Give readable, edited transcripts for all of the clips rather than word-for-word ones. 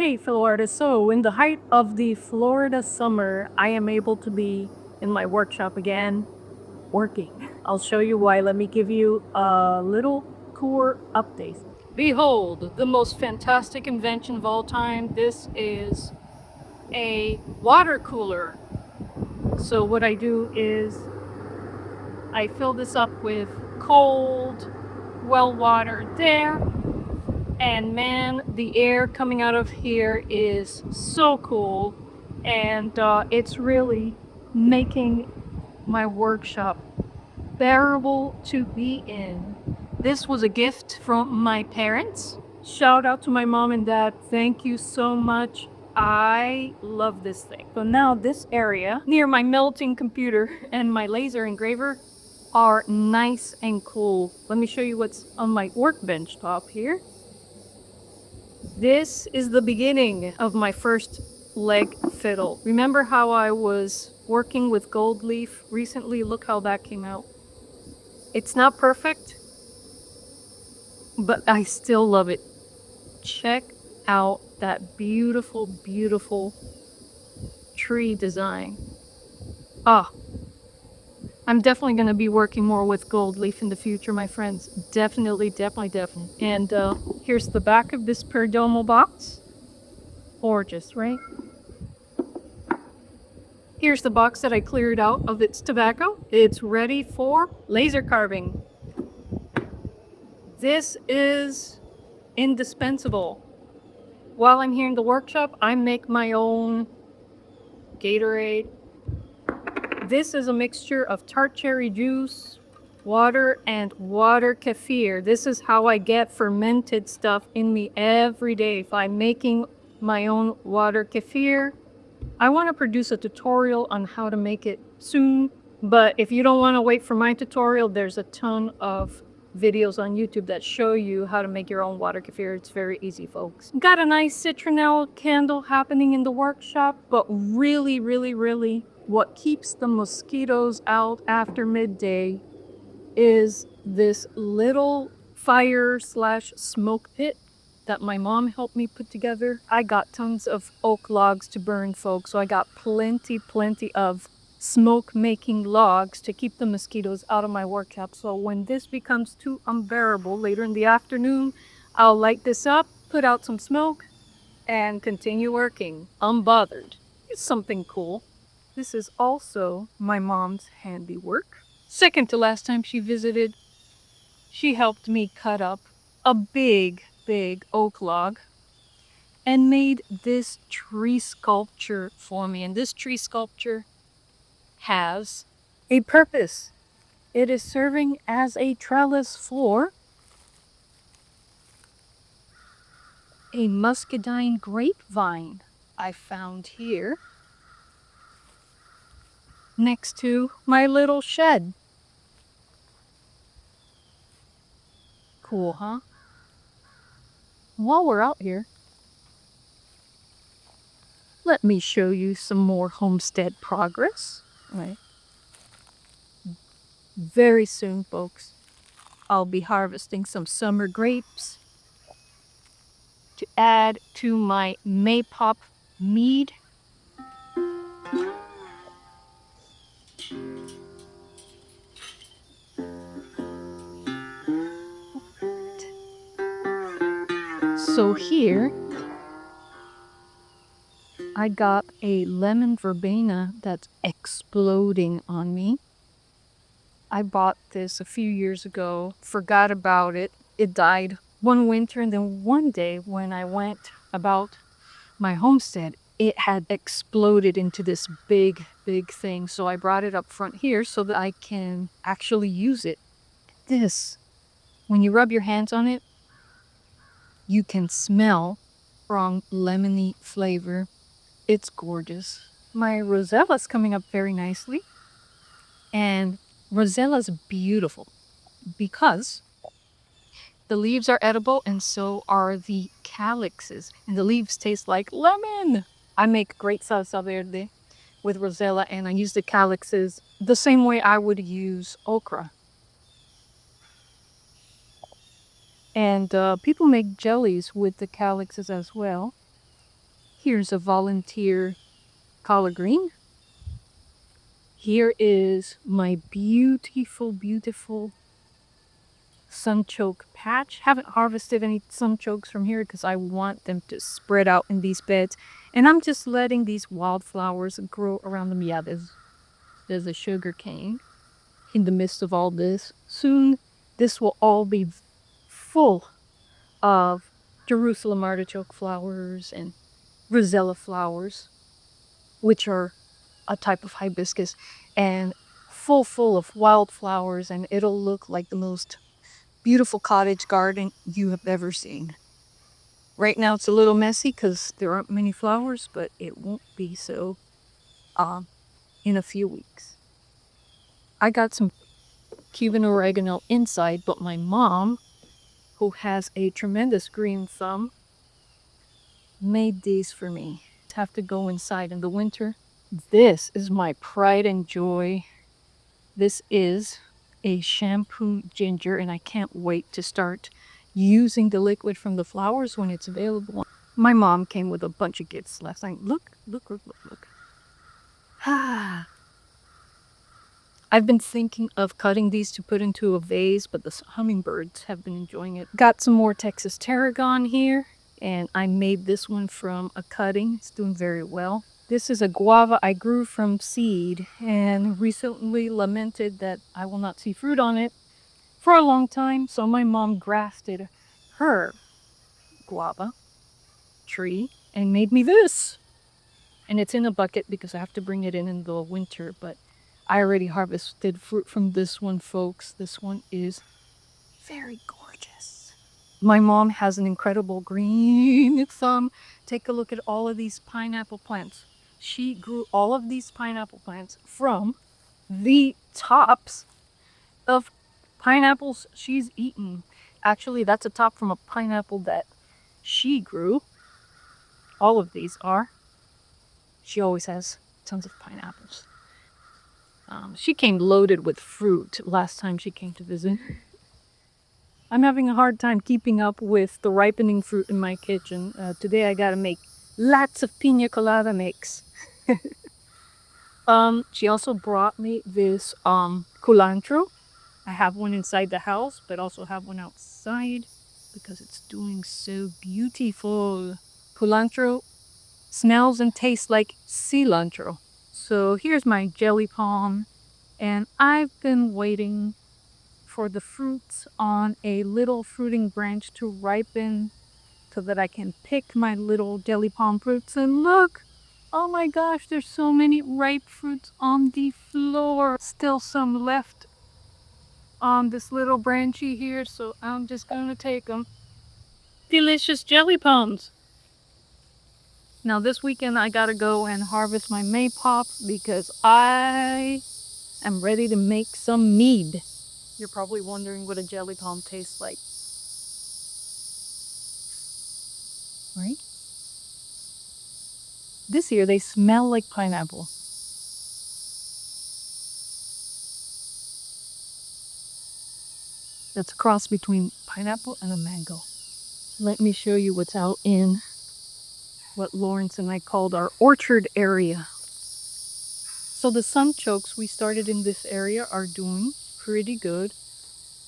Hey, fellow artists. So, in the height of the Florida summer, I am able to be in my workshop again, working. I'll show you why. Let me give you a little tour update. Behold, the most fantastic invention of all time. This is a water cooler. So, what I do is I fill this up with cold, well watered air. And man, the air coming out of here is so cool. And it's really making my workshop bearable to be in. This was a gift from my parents. Shout out to my mom and dad. Thank you so much. I love this thing. So now this area near my melting computer and my laser engraver are nice and cool. Let me show you what's on my workbench top here. This is the beginning of my first leg fiddle. Remember how I was working with gold leaf recently? Look how that came out. It's not perfect, but I still love it. Check out that beautiful, beautiful tree design. I'm definitely going to be working more with gold leaf in the future, my friends. Definitely, definitely, definitely. And here's the back of this Perdomo box. Gorgeous, right? Here's the box that I cleared out of its tobacco. It's ready for laser carving. This is indispensable. While I'm here in the workshop, I make my own Gatorade. This is a mixture of tart cherry juice, water, and water kefir. This is how I get fermented stuff in me every day. If I'm making my own water kefir, I want to produce a tutorial on how to make it soon, but if you don't want to wait for my tutorial, there's a ton of videos on YouTube that show you how to make your own water kefir. It's very easy, folks. Got a nice citronelle candle happening in the workshop, but really, really, really, what keeps the mosquitoes out after midday is this little fire/smoke pit that my mom helped me put together. I got tons of oak logs to burn, folks, so I got plenty of smoke making logs to keep the mosquitoes out of my workshop. So when this becomes too unbearable later in the afternoon, I'll light this up, put out some smoke, and continue working unbothered. It's something cool. This is also my mom's handiwork. Second to last time she visited, she helped me cut up a big oak log and made this tree sculpture for me. And this tree sculpture has a purpose. It is serving as a trellis for a muscadine grapevine I found here next to my little shed. Cool, huh? While we're out here, let me show you some more homestead progress. Right. Very soon, folks, I'll be harvesting some summer grapes to add to my maypop mead. So here, I got a lemon verbena that's exploding on me. I bought this a few years ago, forgot about it. It died one winter, and then one day when I went about my homestead, it had exploded into this big thing. So I brought it up front here so that I can actually use it. This, when you rub your hands on it, you can smell strong lemony flavor. It's gorgeous. My rosella's coming up very nicely. And rosella's beautiful because the leaves are edible and so are the calyxes. And the leaves taste like lemon. I make great salsa verde with rosella, and I use the calyxes the same way I would use okra. And people make jellies with the calyxes as well. Here's a volunteer collard green. Here is my beautiful, beautiful sunchoke patch. Haven't harvested any sunchokes from here because I want them to spread out in these beds. And I'm just letting these wildflowers grow around them. Yeah, there's a sugar cane in the midst of all this. Soon, this will all be full of Jerusalem artichoke flowers and roselle flowers, which are a type of hibiscus, and full of wildflowers, and it'll look like the most beautiful cottage garden you have ever seen. Right now it's a little messy because there aren't many flowers, but it won't be so in a few weeks. I got some Cuban oregano inside, but my mom, who has a tremendous green thumb, made these for me. Have to go inside in the winter. This is my pride and joy. This is a shampoo ginger, and I can't wait to start using the liquid from the flowers when it's available. My mom came with a bunch of gifts last night. Look. Ah. I've been thinking of cutting these to put into a vase, but the hummingbirds have been enjoying it. Got some more Texas tarragon here, and I made this one from a cutting. It's doing very well. This is a guava I grew from seed and recently lamented that I will not see fruit on it for a long time, so my mom grafted her guava tree and made me this. And it's in a bucket because I have to bring it in the winter, but I already harvested fruit from this one, folks. This one is very gorgeous. My mom has an incredible green thumb. Take a look at all of these pineapple plants. She grew all of these pineapple plants from the tops of pineapples she's eaten. Actually, that's a top from a pineapple that she grew. All of these are. She always has tons of pineapples. She came loaded with fruit last time she came to visit. I'm having a hard time keeping up with the ripening fruit in my kitchen. Today I gotta make lots of pina colada mix. She also brought me this culantro. I have one inside the house, but also have one outside because it's doing so beautiful. Culantro smells and tastes like cilantro. So here's my jelly palm, and I've been waiting for the fruits on a little fruiting branch to ripen so that I can pick my little jelly palm fruits. And look, oh my gosh, there's so many ripe fruits on the floor. Still some left on this little branchy here, so I'm just gonna take them. Delicious jelly palms. Now this weekend I gotta go and harvest my maypop because I am ready to make some mead. You're probably wondering what a jelly palm tastes like. Right? This year they smell like pineapple. That's a cross between pineapple and a mango. Let me show you what's out in what Lawrence and I called our orchard area. So the sunchokes we started in this area are doing pretty good.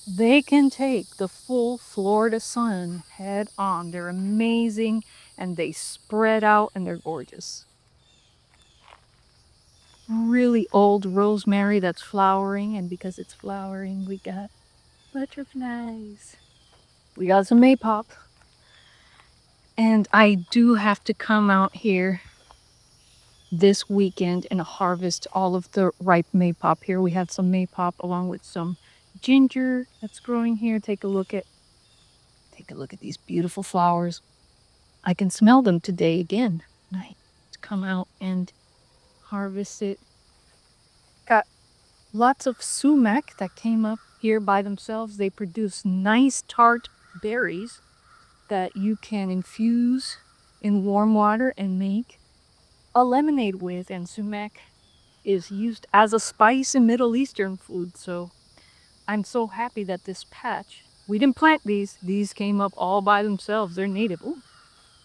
They can take the full Florida sun head on. They're amazing and they spread out and they're gorgeous. Really old rosemary that's flowering, and because it's flowering, we got butterflies. We got some maypop. And I do have to come out here this weekend and harvest all of the ripe maypop here. We have some maypop along with some ginger that's growing here. Take a look at these beautiful flowers. I can smell them today again. Nice to come out and harvest it. Got lots of sumac that came up here by themselves. They produce nice tart berries that you can infuse in warm water and make a lemonade with, and sumac is used as a spice in Middle Eastern food. So I'm so happy that this patch, we didn't plant these came up all by themselves. They're native. Ooh,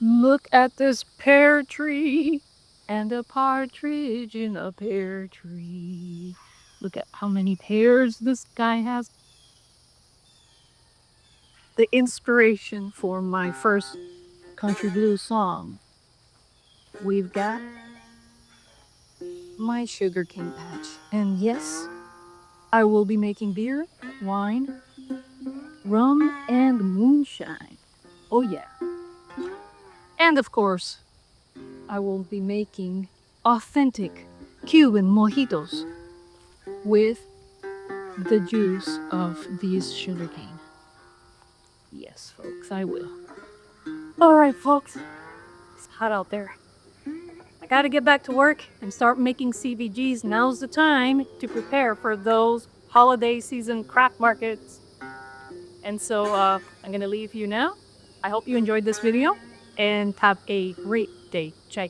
Look at this pear tree and a partridge in a pear tree. Look at how many pears this guy has. The inspiration for my first country blues song. We've got my sugarcane patch. And yes, I will be making beer, wine, rum, and moonshine. Oh, yeah. And of course, I will be making authentic Cuban mojitos with the juice of these sugarcane. Yes, folks, I will. All right, folks, it's hot out there. I gotta get back to work and start making CVGs. Now's the time to prepare for those holiday season craft markets. And so I'm gonna leave you now. I hope you enjoyed this video and have a great day. Ciao.